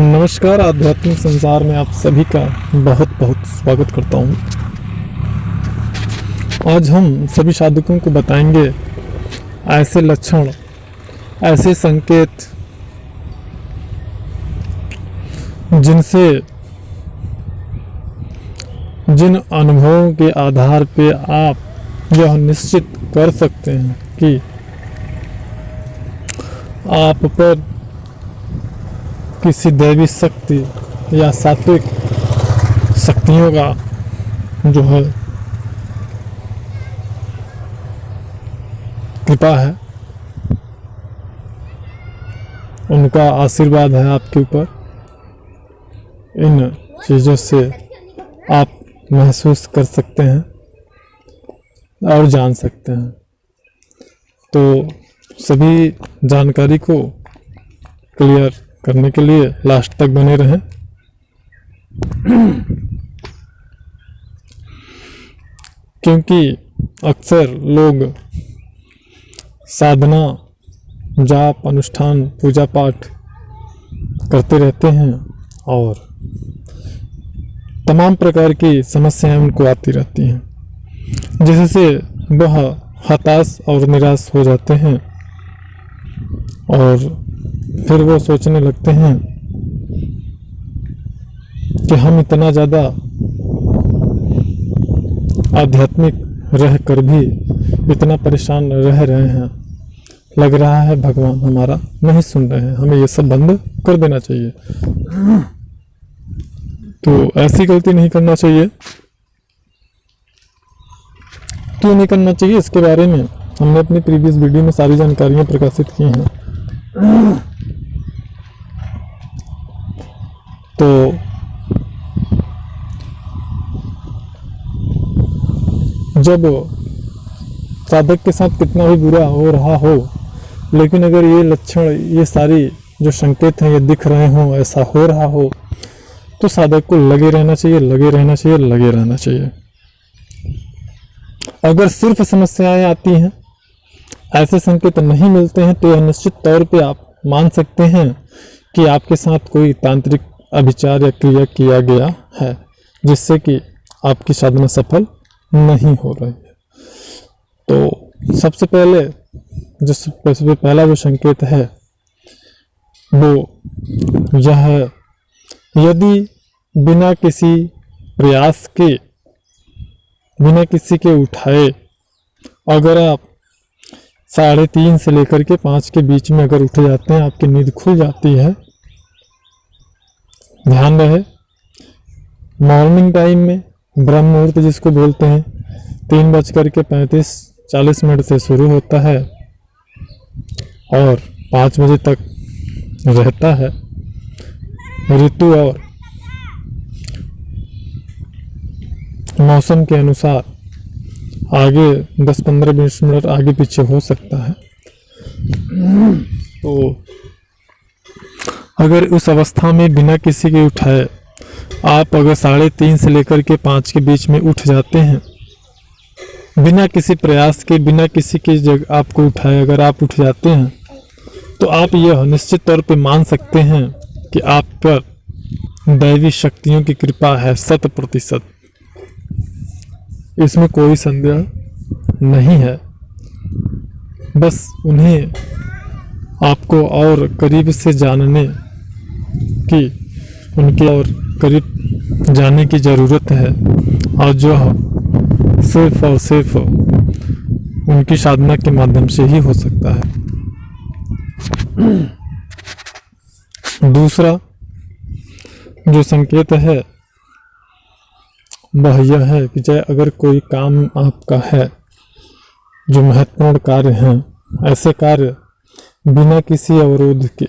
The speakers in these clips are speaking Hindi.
नमस्कार। आध्यात्मिक संसार में आप सभी का बहुत बहुत स्वागत करता हूँ। आज हम सभी साधकों को बताएंगे ऐसे लक्षण, ऐसे संकेत जिनसे, जिन अनुभवों के आधार पे आप यह निश्चित कर सकते हैं कि आप पर किसी दैवी शक्ति या सात्विक शक्तियों का जो है कृपा है, उनका आशीर्वाद है आपके ऊपर। इन चीज़ों से आप महसूस कर सकते हैं और जान सकते हैं। तो सभी जानकारी को क्लियर करने के लिए लास्ट तक बने रहें। क्योंकि अक्सर लोग साधना, जाप, अनुष्ठान, पूजा पाठ करते रहते हैं और तमाम प्रकार की समस्याएं उनको आती रहती हैं, जिससे वह हताश और निराश हो जाते हैं और फिर वो सोचने लगते हैं कि हम इतना ज़्यादा आध्यात्मिक रह कर भी इतना परेशान रह रहे हैं, लग रहा है भगवान हमारा नहीं सुन रहे हैं, हमें ये सब बंद कर देना चाहिए। तो ऐसी गलती नहीं करना चाहिए। क्यों नहीं करना चाहिए, इसके बारे में हमने अपनी प्रीवियस वीडियो में सारी जानकारियां प्रकाशित की हैं। तो जब साधक के साथ कितना भी बुरा हो रहा हो, लेकिन अगर ये लक्षण, ये सारी जो संकेत हैं ये दिख रहे हों, ऐसा हो रहा हो, तो साधक को लगे रहना चाहिए, लगे रहना चाहिए, लगे रहना चाहिए। अगर सिर्फ समस्याएं आती हैं, ऐसे संकेत नहीं मिलते हैं, तो यह निश्चित तौर पे आप मान सकते हैं कि आपके साथ कोई तांत्रिक अभिचार या क्रिया किया गया है, जिससे कि आपकी साधना सफल नहीं हो रही है। तो सबसे पहला जो संकेत है वो यह है, यदि बिना किसी प्रयास के, बिना किसी के उठाए, अगर आप 3:30 से लेकर के 5 के बीच में अगर उठ जाते हैं, आपकी नींद खुल जाती है, ध्यान रहे मॉर्निंग टाइम में ब्रह्म मुहूर्त जिसको बोलते हैं 3:35-40 से शुरू होता है और 5 बजे तक रहता है। ऋतु और मौसम के अनुसार आगे 10-15-20 मिनट आगे पीछे हो सकता है। तो अगर उस अवस्था में बिना किसी के उठाए आप अगर 3:30 से लेकर के 5 के बीच में उठ जाते हैं, बिना किसी प्रयास के, बिना किसी की जगह आपको उठाए अगर आप उठ जाते हैं, तो आप यह निश्चित तौर पे मान सकते हैं कि आप पर दैवी शक्तियों की कृपा है 100%। इसमें कोई संदेह नहीं है। बस उन्हें आपको और करीब से जानने की, उनके और करीब जाने की ज़रूरत है, और जो सिर्फ और सिर्फ उनकी साधना के माध्यम से ही हो सकता है। दूसरा जो संकेत है वह यह है कि चाहे अगर कोई काम आपका है, जो महत्वपूर्ण कार्य हैं, ऐसे कार्य बिना किसी अवरोध के,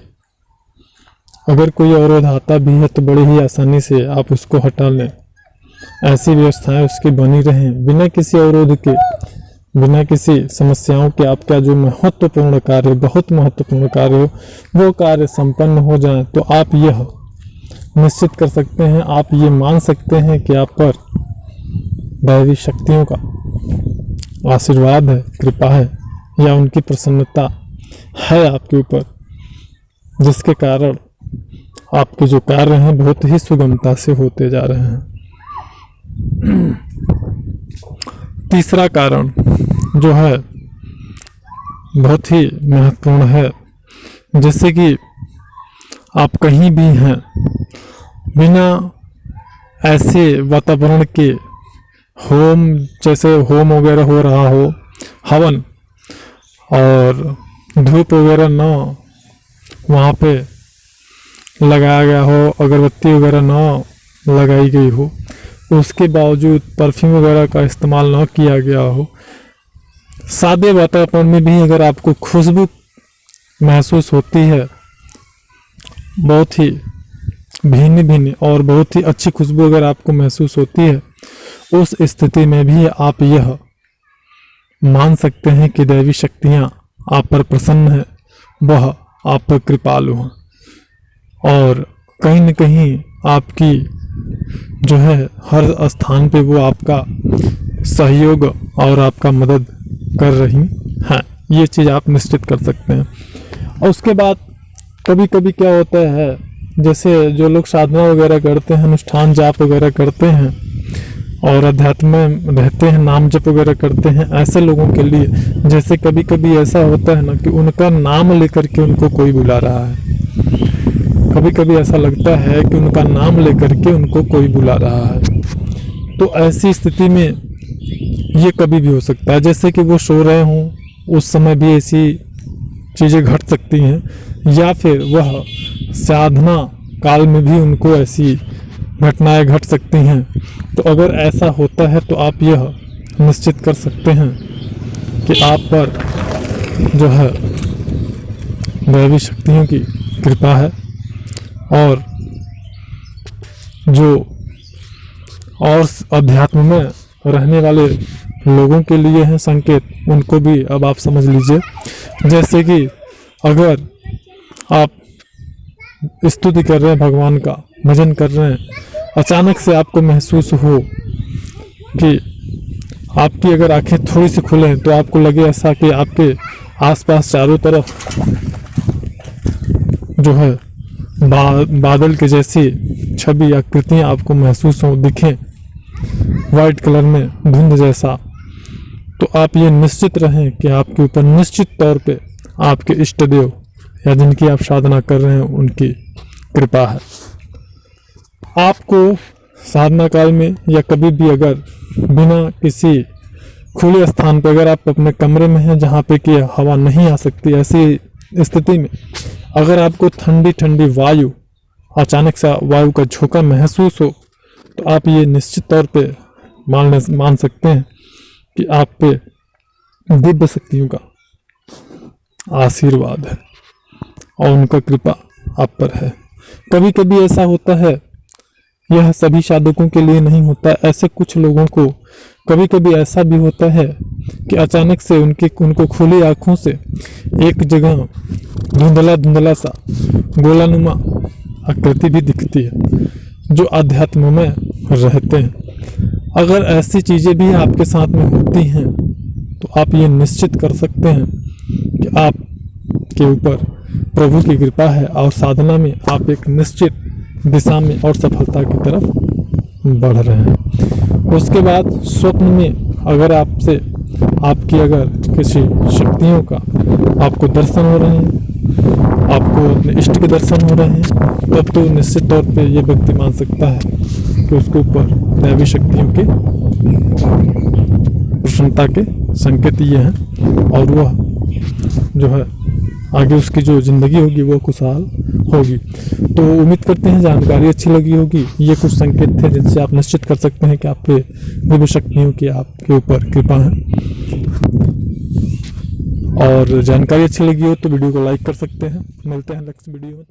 अगर कोई अवरोध आता भी है तो बड़ी ही आसानी से आप उसको हटा लें। ऐसी व्यवस्थाएं उसकी बनी रहें, बिना किसी अवरोध के, बिना किसी समस्याओं के आपका जो महत्वपूर्ण कार्य, बहुत महत्वपूर्ण कार्य हो, वो कार्य संपन्न हो जाए, तो आप यह निश्चित कर सकते हैं, आप ये मान सकते हैं कि आप पर दैवी शक्तियों का आशीर्वाद है, कृपा है, या उनकी प्रसन्नता है आपके ऊपर, जिसके कारण आपके जो कार्य हैं बहुत ही सुगमता से होते जा रहे हैं। तीसरा कारण जो है बहुत ही महत्वपूर्ण है, जैसे कि आप कहीं भी हैं, बिना ऐसे वातावरण के होम, जैसे होम वगैरह हो रहा हो, हवन और धूप वगैरह न वहाँ पे लगाया गया हो, अगरबत्ती वगैरह न लगाई गई हो, उसके बावजूद परफ्यूम वगैरह का इस्तेमाल न किया गया हो, सादे वातावरण में भी अगर आपको खुशबू महसूस होती है, बहुत ही भिन्न भिन्न और बहुत ही अच्छी खुशबू अगर आपको महसूस होती है, उस स्थिति में भी आप यह मान सकते हैं कि दैवी शक्तियाँ आप पर प्रसन्न है, वह आप पर कृपालु हैं और कहीं न कहीं आपकी जो है हर स्थान पे वो आपका सहयोग और आपका मदद कर रही हैं। ये चीज़ आप निश्चित कर सकते हैं। और उसके बाद कभी कभी क्या होता है, जैसे जो लोग साधना वगैरह करते हैं, अनुष्ठान जाप वगैरह करते हैं और अध्यात्म में रहते हैं, नाम जप वगैरह करते हैं, ऐसे लोगों के लिए जैसे कभी कभी ऐसा होता है ना कि उनका नाम लेकर के उनको कोई बुला रहा है, कभी कभी ऐसा लगता है कि उनका नाम लेकर के उनको कोई बुला रहा है। तो ऐसी स्थिति में ये कभी भी हो सकता है, जैसे कि वो सो रहे हों उस समय भी ऐसी चीज़ें घट सकती हैं, या फिर वह साधना काल में भी उनको ऐसी घटनाएं घट सकती हैं। तो अगर ऐसा होता है तो आप यह निश्चित कर सकते हैं कि आप पर जो है दैवी शक्तियों की कृपा है, और जो और अध्यात्म में रहने वाले लोगों के लिए हैं संकेत, उनको भी अब आप समझ लीजिए। जैसे कि अगर आप स्तुति कर रहे हैं, भगवान का भजन कर रहे हैं, अचानक से आपको महसूस हो कि आपकी अगर आंखें थोड़ी सी खुलें तो आपको लगे ऐसा कि आपके आसपास चारों तरफ जो है बादल के जैसी छवि आकृतियाँ आपको महसूस हो, दिखें वाइट कलर में धुंध जैसा, तो आप ये निश्चित रहें कि आपके ऊपर निश्चित तौर पे आपके इष्ट देव या जिनकी आप साधना कर रहे हैं उनकी कृपा है। आपको साधना काल में या कभी भी अगर बिना किसी खुले स्थान पर, अगर आप अपने कमरे में हैं जहाँ पे कि हवा नहीं आ सकती, ऐसी स्थिति में अगर आपको ठंडी ठंडी वायु, अचानक से वायु का झोंका महसूस हो, तो आप ये निश्चित तौर पे मान सकते हैं कि आप पे दिव्य शक्तियों का आशीर्वाद है और उनका कृपा आप पर है। कभी कभी ऐसा होता है, यह सभी साधकों के लिए नहीं होता, ऐसे कुछ लोगों को कभी कभी ऐसा भी होता है कि अचानक से उनको खुली आँखों से एक जगह धुंधला धुंधला सा गोलानुमा आकृति भी दिखती है, जो अध्यात्म में रहते हैं। अगर ऐसी चीज़ें भी आपके साथ में होती हैं तो आप ये निश्चित कर सकते हैं कि आप के ऊपर प्रभु की कृपा है और साधना में आप एक निश्चित दिशा में और सफलता की तरफ बढ़ रहे हैं। उसके बाद स्वप्न में अगर आपसे आपकी अगर किसी शक्तियों का आपको दर्शन हो रहे हैं, आपको अपने इष्ट के दर्शन हो रहे हैं, तब तो निश्चित तौर पे ये व्यक्ति मान सकता है कि उसके ऊपर दैवी शक्तियों के प्रसन्नता के संकेत ये हैं, और वह जो है आगे उसकी जो ज़िंदगी होगी वो खुशहाल होगी। तो उम्मीद करते हैं जानकारी अच्छी लगी होगी। ये कुछ संकेत थे जिनसे आप निश्चित कर सकते हैं कि आप पे दिव्य शक्तियों की आपके ऊपर कृपा है। और जानकारी अच्छी लगी हो तो वीडियो को लाइक कर सकते हैं। मिलते हैं नेक्स्ट वीडियो में।